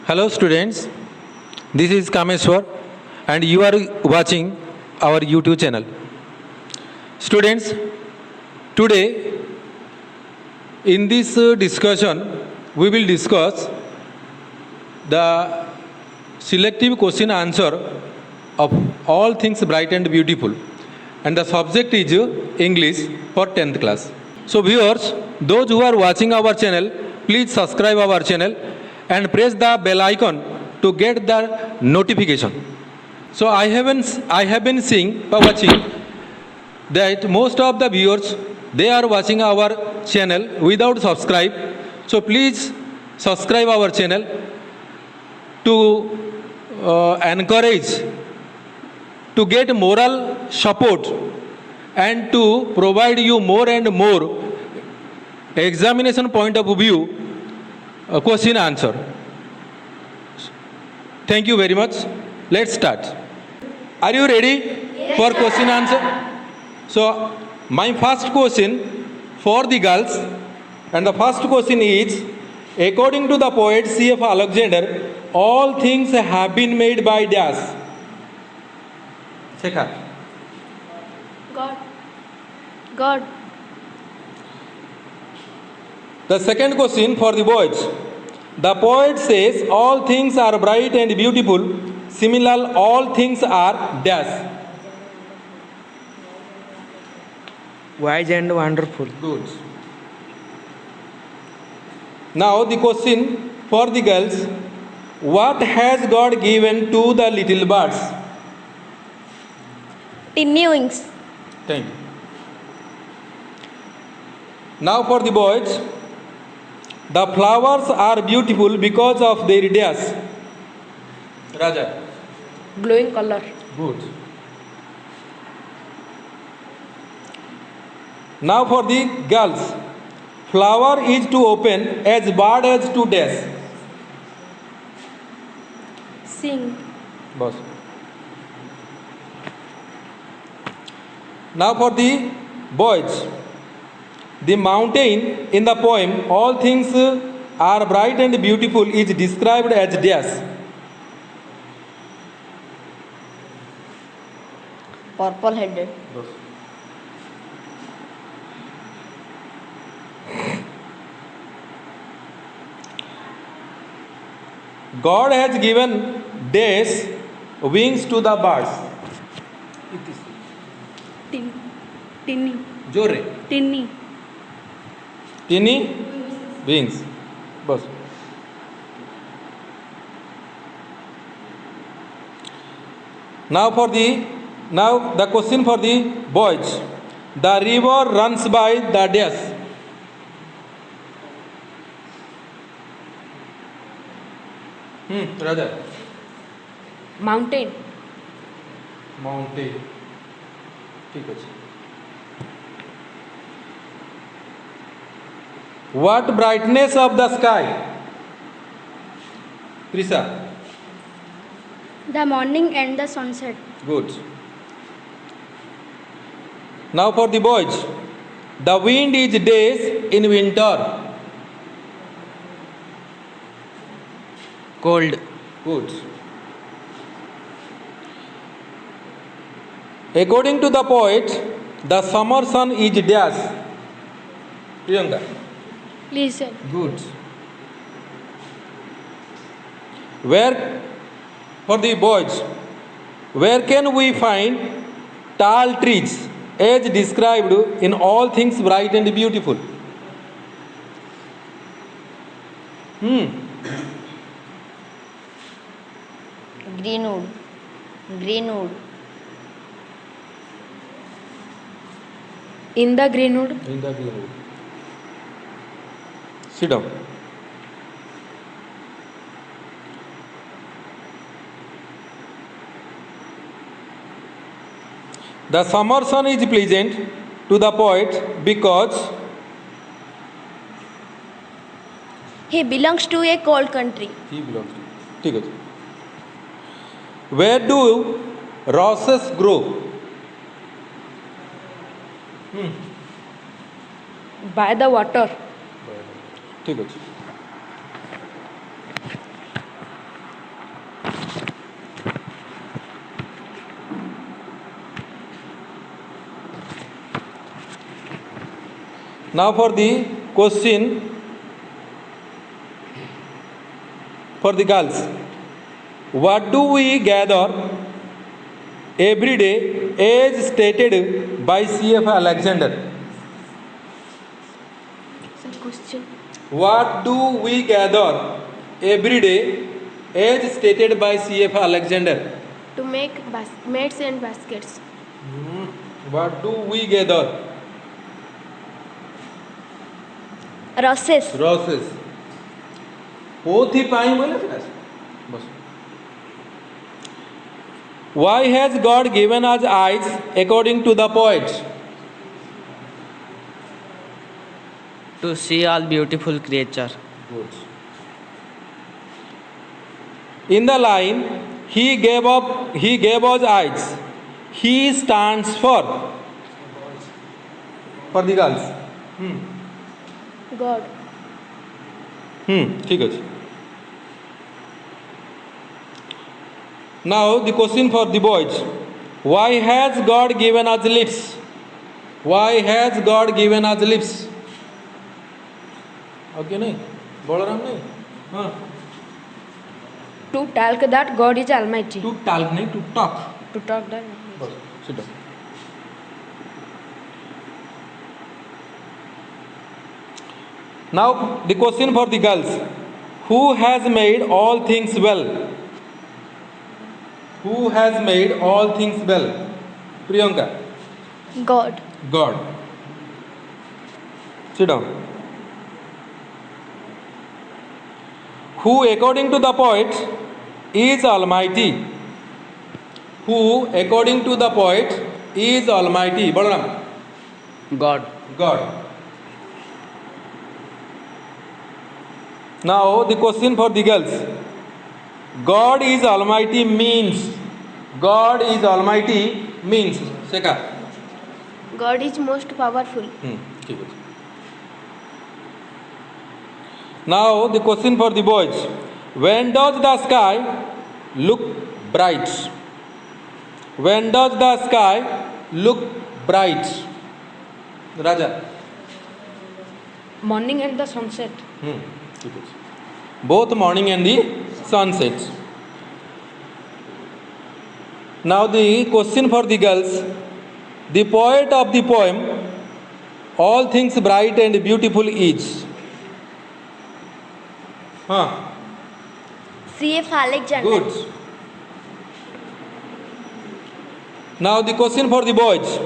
Hello students, this is Kameswar and you are watching our YouTube channel. Students, today in this discussion we will discuss the selective question answer of all things bright and beautiful, and the subject is English for 10th class. So viewers, those who are watching our channel, please subscribe our channel and press the bell icon to get the notification. So I have been watching that most of the viewers, they are watching our channel without subscribe. So please subscribe our channel to encourage, to get moral support and to provide you more and more examination point of view question answer. Thank you very much. Let's start. Are you ready for question answer? So my first question for the girls, and the first question is, according to the poet C.F. Alexander, all things have been made by dash. Sekha. God. God. The second question for the boys. The poet says all things are bright and beautiful. Similar, all things are dash. Wise and wonderful. Good. Now the question for the girls. What has God given to the little birds? Tinny wings. Thank you. Now for the boys. The flowers are beautiful because of their dash. Raja. Glowing color. Good. Now for the girls. Flower is to open as bird as to dash. Sing. Boss. Now for the boys. The mountain in the poem, all things are bright and beautiful, is described as dash. Purple headed. God has given dash wings to the birds. Tinny. Jore. Tinny. Tinny wings. Bus. Now the question for the boys. The river runs by the dash. Rather. Mountain. Mountain. ठीक है. What brightness of the sky? Krisa. The morning and the sunset. Good. Now for the boys. The wind is days in winter. Cold. Good. According to the poet, the summer sun is dash. Priyanka. Listen. Good. Where, for the boys, where can we find tall trees as described in all things bright and beautiful? Greenwood. Greenwood. In the greenwood. In the greenwood. Sit down. The summer sun is pleasant to the poet because he belongs to a cold country. he belongs to. ठीक है. Where do roses grow? By the water. ठीक ଅଛି. Now for the question for the girls. What do we gather every day as stated by C.F. Alexander? Question. What do we gather every day as stated by C.F. Alexander? To make mats and baskets. What do we gather? Rushes. Roses. पोथी बोले बस. Why has God given us eyes according to the poet? To see all beautiful creature. Good. In the line, he gave us eyes. He stands for the girls. God. ठीक है. Now the question for the boys. Why has God given us lips? Why has God given us lips? Okay, नहीं बलराम नहीं. हाँ. To talk that God is Almighty. To talk नहीं, to talk. To talk that. बस, sit down. Now the question for the girls. Who has made all things well? Who has made all things well? Priyanka. God. God. Sit down. Who, according to the poet, is Almighty? Who, according to the poet, is Almighty? Balaram. God. God. Now the question for the girls. God is Almighty means. God is Almighty means. Shekha. God is most powerful. ठीक है. Now the question for the boys. When does the sky look bright? When does the sky look bright? Raja. Morning and the sunset. ठीक है. Both morning and the sunset. Now the question for the girls. The poet of the poem All Things Bright and Beautiful is. C.F. Alexander. Good. Now the question for the boys.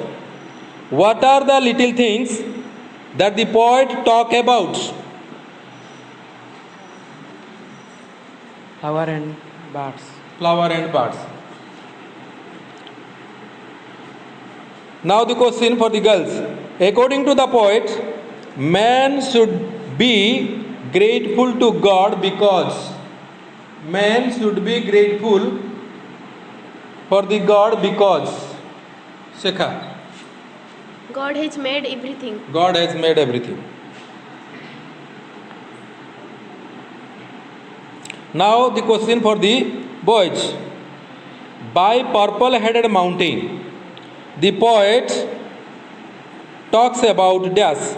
What are the little things that the poet talk about? Flower and birds. Flower and birds. Now the question for the girls. According to the poet, man should be grateful to God because man should be grateful for the God because Shekha. God has made everything. God has made everything. Now the question for the boys. By purple-headed mountain, the poet talks about dash.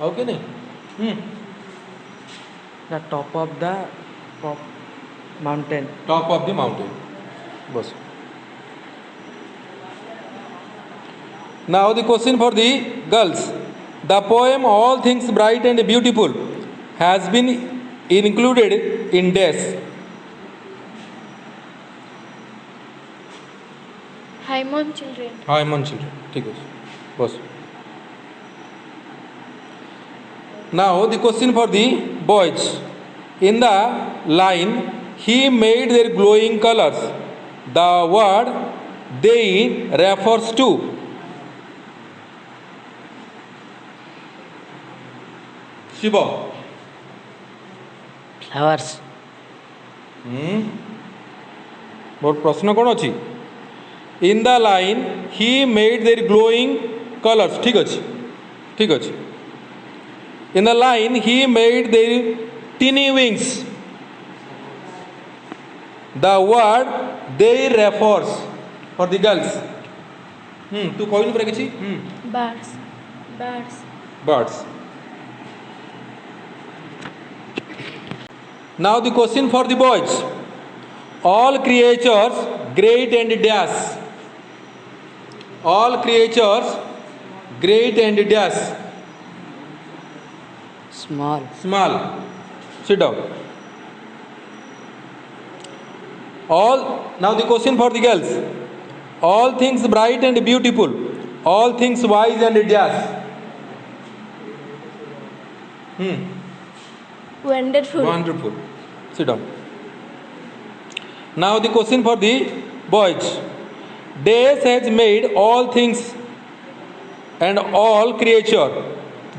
Okay, नहीं? The top of the mountain. Top of the mountain. बस. Now the question for the girls. The poem All Things Bright and Beautiful has been included in dash. Haimon children. Haimon children. ठीक है. बस. Now the question for the boys. In the line, he made their glowing colors. The word they refers to. Shiva. Flowers. What प्रश्न कौन अच्छी? In the line, he made their glowing colors. ठीक अच्छी. ठीक अच्छी. In the line, he made their teeny wings. The word they refers for the girls. तू कहनी पूरा किसी birds, birds, birds. Now the question for the boys. All creatures great and dash. All creatures great and dash. small, Small. Sit down. All. Now the question for the girls. All things bright and beautiful. All things wise and dash. wonderful, Wonderful. Sit down. Now the question for the boys. Dash has made all things and all creature.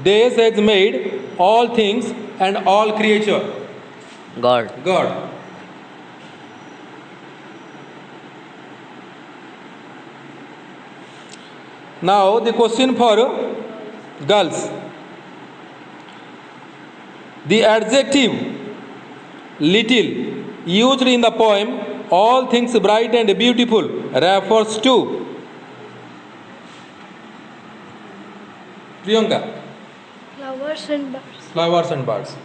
Dash has made all things and all creature. God, God. Now the question for girls. The adjective little used in the poem all things bright and beautiful refers to Priyanka. flowers and birds, Flowers and birds.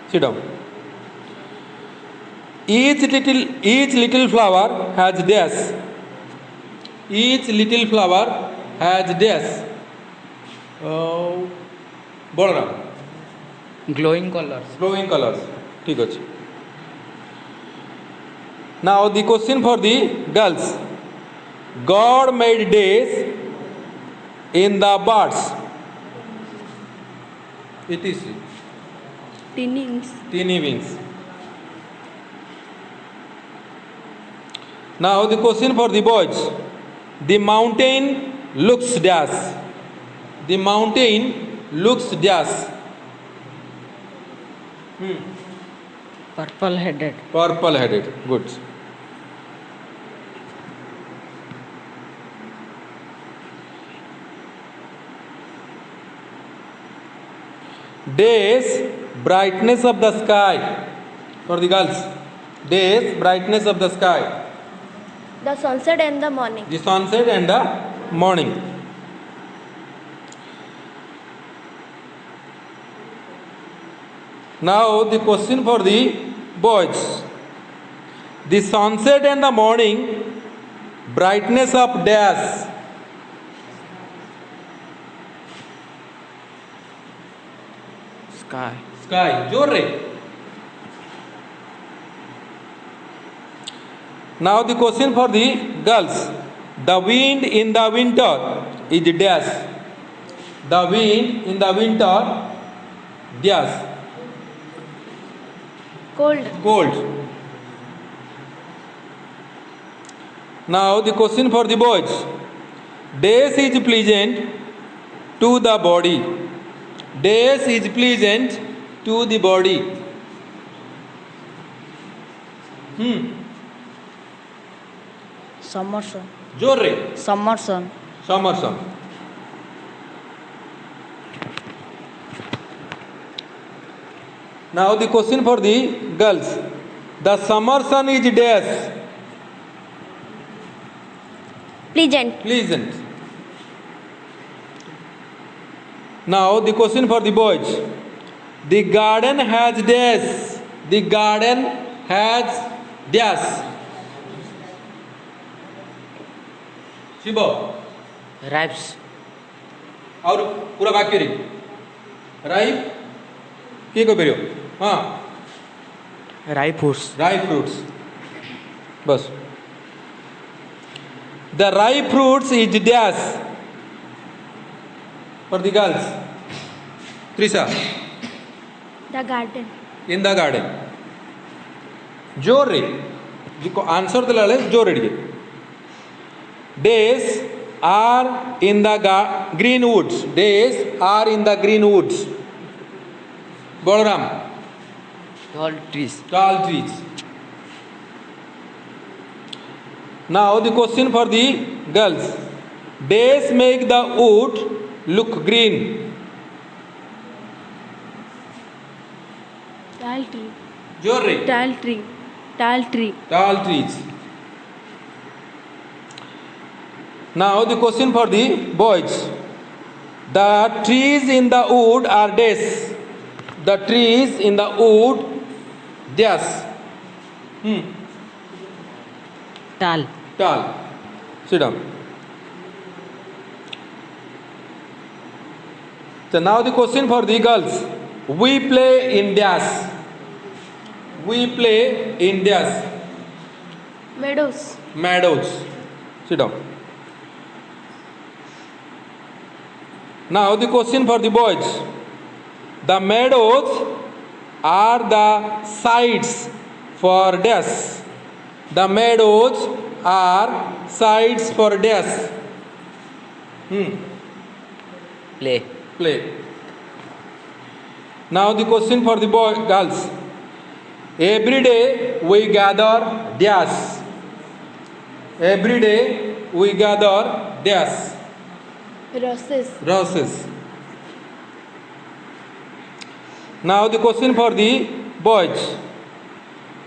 Sit down. Each little flower has dash. Each little flower has dash. Balaram. glowing colors, Glowing colors. ठीक ଅଛି. Now the question for the girls. God made days in the birds. It is tinnies, teeny wings. Now the question for the boys. The mountain looks dash. The mountain looks dash. purple headed, Purple headed. Good. Days brightness of the sky. For the girls. Days brightness of the sky. the sunset and the morning, The sunset and the morning. Now the question for the boys. The sunset and the morning brightness of dash. sky, Sky. जोर रे. Now the question for the girls. The wind in the winter is dash. The wind in the winter dash. cold, Cold. Now the question for the boys. Dash is pleasant to the body. Dash is pleasant to the body. summer sun, जोर रे. summer sun, Summer sun. Now the question for the girls. The summer sun is dash. pleasant, Pleasant. Now the question for the boys. The garden has dash. The garden has dash. Shiv ripes, और पूरा वाक्य रे ripe किए को पेरियो हाँ ripe fruits, ripe fruits बस the ripe fruits is dash for the girls Trisha the garden, in the garden जोर रे जिको आंसर दिला ले जोर रे days are in the green woods. Days are in the green woods. Balaram. tall trees, Tall trees. Now the question for the girls. Days make the wood look green. tall tree, जोर रे tall tree, tall tree, tall trees. Now the question for the boys. The trees in the wood are dash. The trees in the wood dash. Tal. Tall. Sit down. So now the question for the girls. We play in dash. We play in dash. Meadows. Meadows. Sit down. Now the question for the boys. The meadows are the sites for dash. The meadows are sites for dash. Play. Play. Now the question for the girls. Every day we gather dash. Every day we gather dash. Roses. Roses. Now the question for the boys.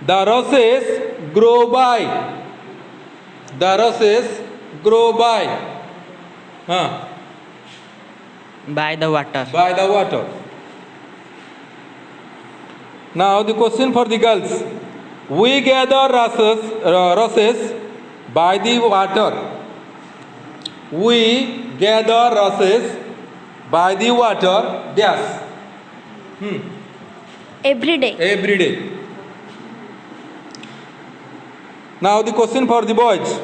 The roses grow by. The roses grow by. By the water. By the water. Now the question for the girls. We gather roses by the water. We gather roses by the water. Yes. Every day. Every day. Now the question for the boys.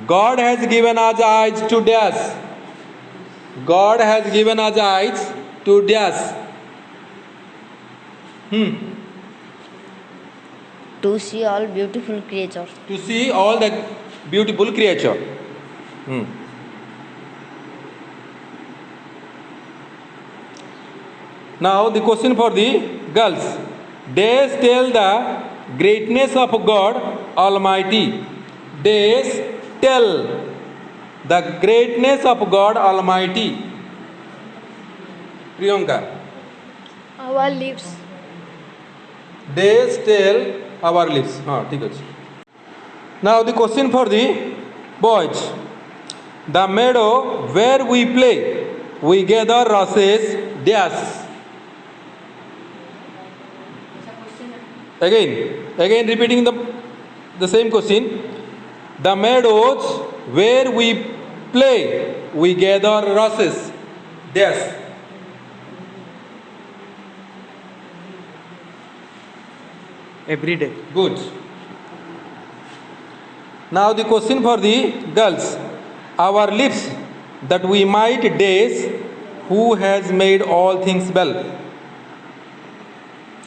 God has given us eyes to dash. God has given us eyes to dash. To see all beautiful creatures. To see all the beautiful creature. Now the question for the girls. Days tell the greatness of God Almighty. Days tell the greatness of God Almighty. Priyanka. Our lives. Days tell our lives. ठीक है. Now the question for the boys. The meadow where we play, we gather roses dash. Again repeating the same question. The meadows where we play, we gather roses dash. Every day. Good. Now the question for the girls. Our lips that we might dash, who has made all things well?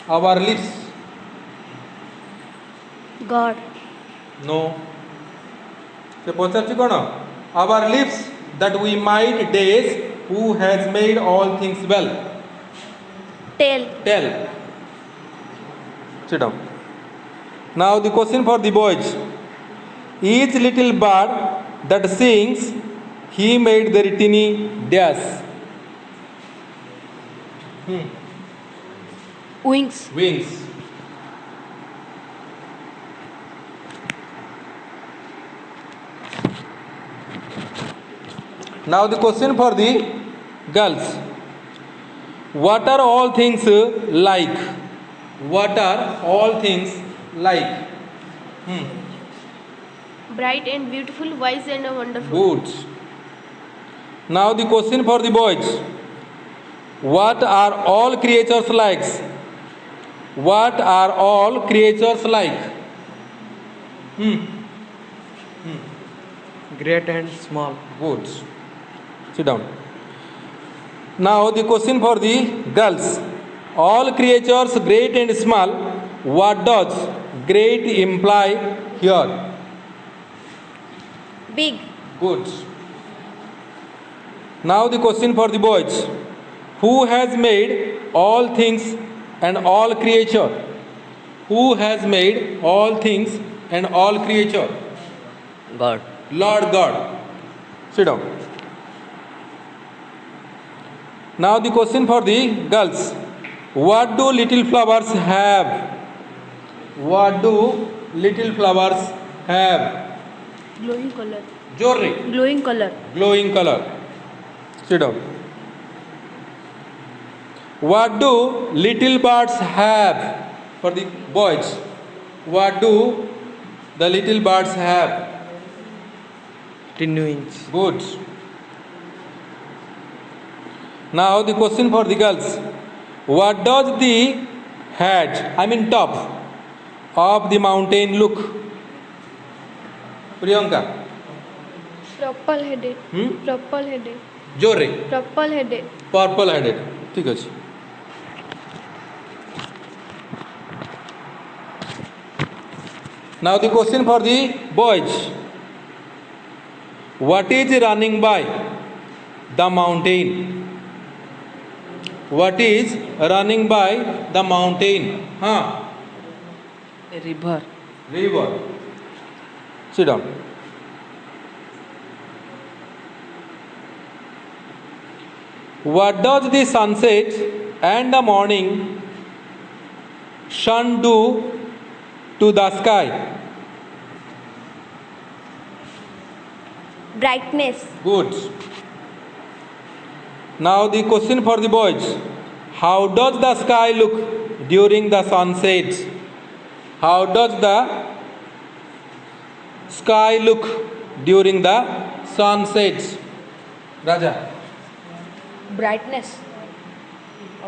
Our lips. God. No. Se pocharchi kono? Our lips that we might dash, who has made all things well? Tail. Tell. Sit down. Now the question for the boys. Each little bird that sings, he made the tiny dash. Wings. Wings. Now the question for the girls. What are all things like? What are all things like? Bright and beautiful, wise and wonderful. Good. Now the question for the boys. What are all creatures like? What are all creatures like? Great and small. Good. Sit down. Now the question for the girls. All creatures great and small. What does great imply here? Big. Good. Now the question for the boys. Who has made all things and all creature? Who has made all things and all creature? God. Lord God. Sit down. Now the question for the girls. What do little flowers have? What do little flowers have? Glowing color. जोर रे Glowing color. glowing color. Sit down. What do little birds have? For the boys, what do the little birds have? Tin wings. Good. Now the question for the girls. What does the head, I mean top, of the mountain look? Priyanka. Purple headed. Hmm? Purple headed. जोर रे Purple headed. Purple headed ठीक ଅଛି. Now the question for the boys. What is running by the mountain? What is running by the mountain? हाँ. A river. River. Sit down. What does the sunset and the morning sun do to the sky? Brightness. Good. Now the question for the boys. How does the sky look during the sunset? How does the sky look during the sunset? Raja. Brightness.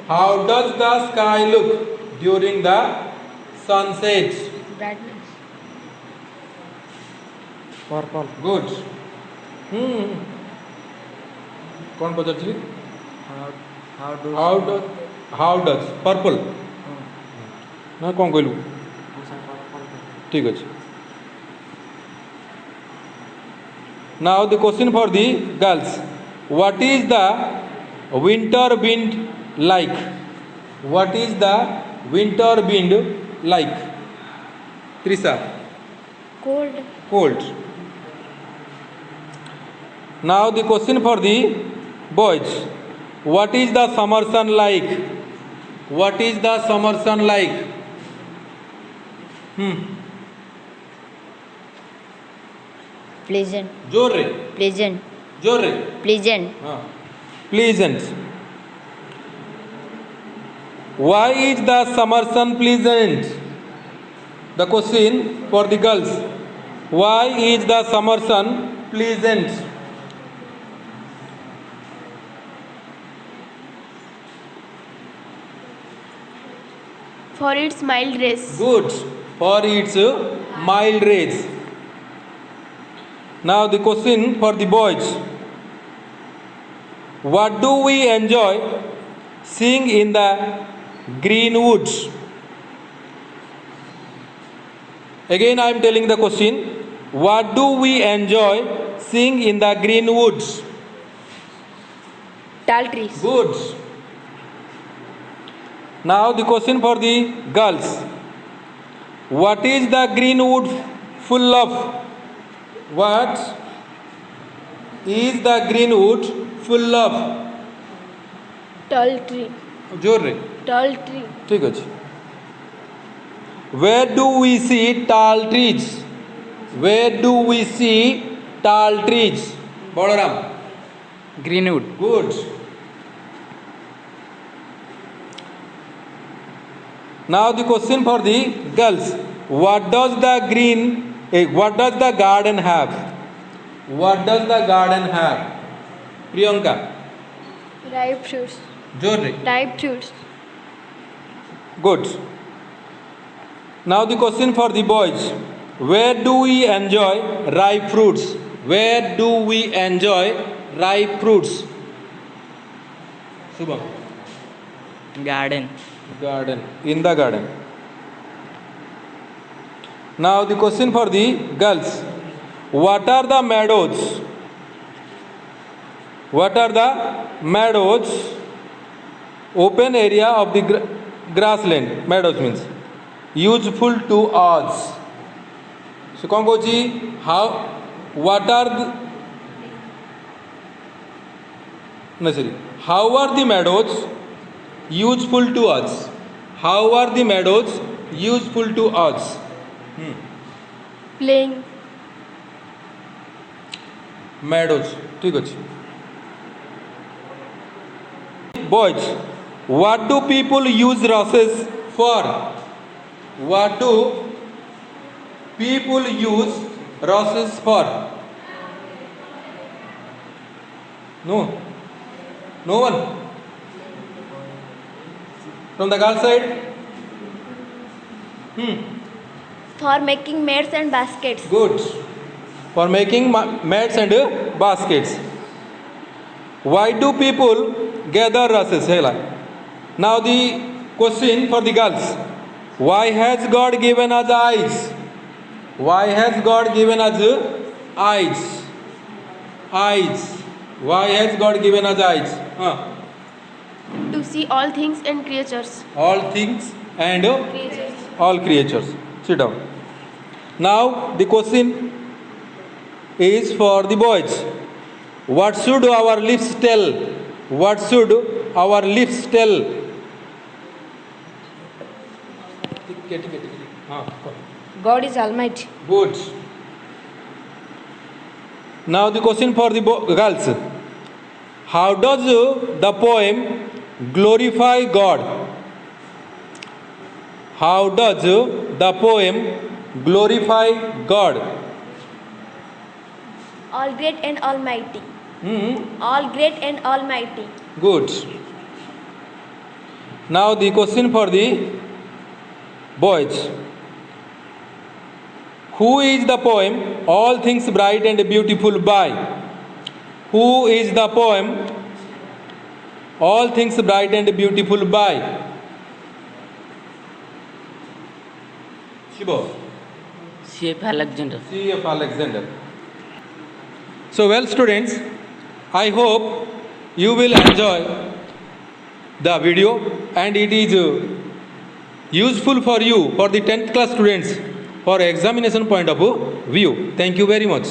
How does the sky look during the sunset? Brightness. Purple. Good. कौन पचारछिली? How does purple ना कौन कहलु ठीक अछि. Now the question for the girls. What is the winter wind like? What is the winter wind like? Trisha. Cold. Cold. Now the question for the boys. What is the summer sun like? What is the summer sun like? Pleasant. जोर रे Pleasant. जोर रे Pleasant. हाँ. Pleasant. Why is the summer sun pleasant? The question for the girls. Why is the summer sun pleasant? For its mild rays. Good. For its mild rays. Now the question for the boys. What do we enjoy seeing in the green woods? Again I am telling the question. What do we enjoy seeing in the green woods? Tall trees. Good. Now the question for the girls. What is the green wood full of? What is the green wood full of? Tall tree. जोर रे Tall tree. ठीक अछि. Where do we see tall trees? Where do we see tall trees? Balaram. Greenwood. Good. Now the question for the girls. What does the garden have? What does the garden have? Priyanka. Ripe fruits. जोर रे Ripe fruits. Good. Now the question for the boys. Where do we enjoy ripe fruits? Where do we enjoy ripe fruits? Shubham. Garden. Garden. In the garden. Now the question for the girls. What are the meadows? What are the meadows? Open area of the grassland. Meadows means useful to us. So कौन कहोची how what are the no sorry how are the meadows useful to us? How are the meadows useful to us? Playing. meadows ঠিক আছে boys what do people use roses for what do people use roses for no no one from the girl side For making mats and baskets. good for making mats and baskets why do people gather roses hela now the question for the girls why has god given us eyes why has god given us eyes eyes why has god given us eyes To see all things and creatures. all things and Creatures. all creatures sit down now the question is for the boys what should our lips tell what should our lips tell God is Almighty. good now the question for the girls how does the poem glorify god how does the poem glorify god All great and almighty. All great and almighty. good now the question for the boys who is the poem all things bright and beautiful by who is the poem all things bright and beautiful by Shibo C.F. Alexander. C.F. Alexander. So well students, I hope you will enjoy the video and it is useful for you for the 10th class students for examination point of view. Thank you very much.